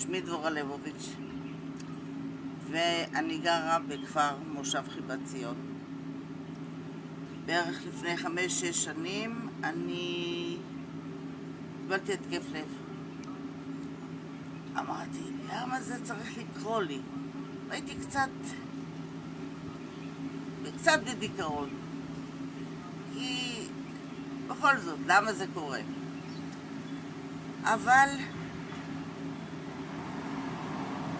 שמי דבורה ליבוביץ', ואני גרה בכפר מושב חיבת ציון. בערך לפני 5-6 שנים אני קיבלתי התקף לב. אמרתי, למה זה צריך לקרוא לי? הייתי קצת בדיכאון, כי בכל זאת, למה זה קורה? אבל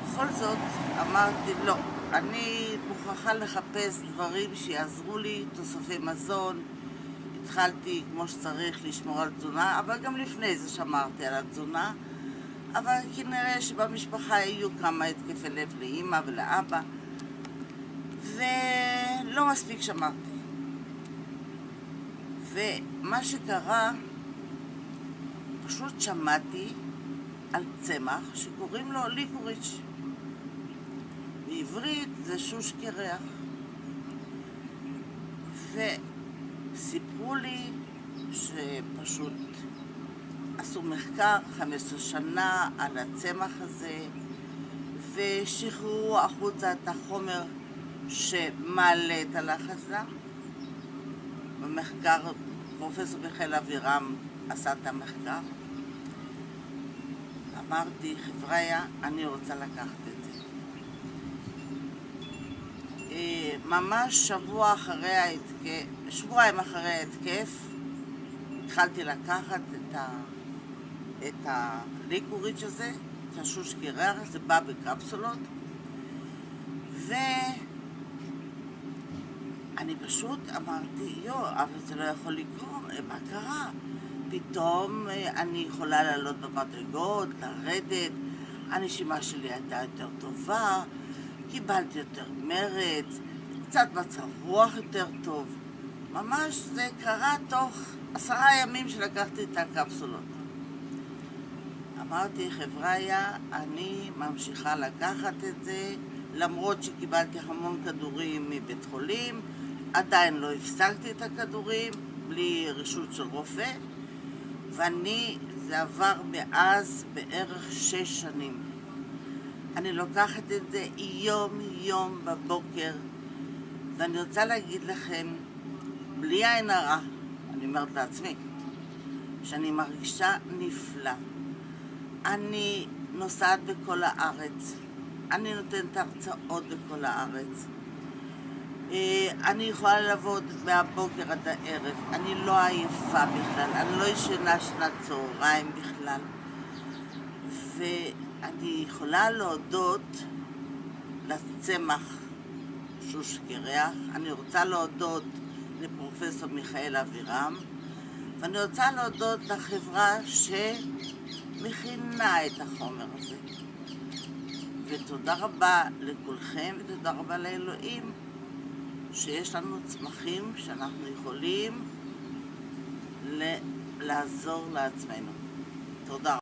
בכל זאת אמרתי, לא, אני מוכרחה לחפש דברים שיעזרו לי, תוספי מזון. התחלתי כמו שצריך לשמור על תזונה, אבל גם לפני זה שמרתי על התזונה. אבל כנראה שבמשפחה היו כמה התקפי לב לאמא ולאבא, ולא מספיק שמרתי. ומה שקרה, פשוט שמעתי על צמח שקוראים לו ליקוריץ'. בעברית זה שוש קרח. וסיפרו לי שפשוט עשו מחקר 15 שנה על הצמח הזה, ושחררו החוצה את החומר שמעלה את הלחץ דם. במחקר פרופסור מיכאל אבירם עשה את המחקר. אמרתי, חבריה, אני רוצה לקחת את זה. ממש שבועיים אחרי ההתקף, התחלתי לקחת את הליקוריץ' הזה, את השוש קרח, זה בא בקפסולות, ואני פשוט אמרתי, אבל זה לא יכול לקרות, מה קרה? פתאום אני יכולה לעלות במדרגות, לרדת, הנשימה שלי הייתה יותר טובה, קיבלתי יותר מרץ, קצת מצב רוח יותר טוב. ממש זה קרה תוך 10 ימים שלקחתי את הקפסולות. אמרתי, חבריה, אני ממשיכה לקחת את זה, למרות שקיבלתי המון כדורים מבית חולים, עדיין לא הפסקתי את הכדורים, בלי רשות של רופא, זה עבר מאז בערך 6 שנים. אני לוקחת את זה יום בבוקר, ואני רוצה להגיד לכם, בלי עין הרע, אני אומרת לעצמי, שאני מרגישה נפלא. אני נוסעת בכל הארץ, אני נותנת הרצאות בכל הארץ, אני יכולה לעבוד מהבוקר עד הערב, אני לא עייפה בכלל, אני לא ישנה שנת צהריים בכלל, ואני יכולה להודות לצמח שוש קרח. אני רוצה להודות לפרופסור מיכאל אבירם, ואני רוצה להודות לחברה שמכינה את החומר הזה. ותודה רבה לכולכם, ותודה רבה לאלוהים שיש לנו צמחים שאנחנו יכולים לעזור לעצמנו. תודה.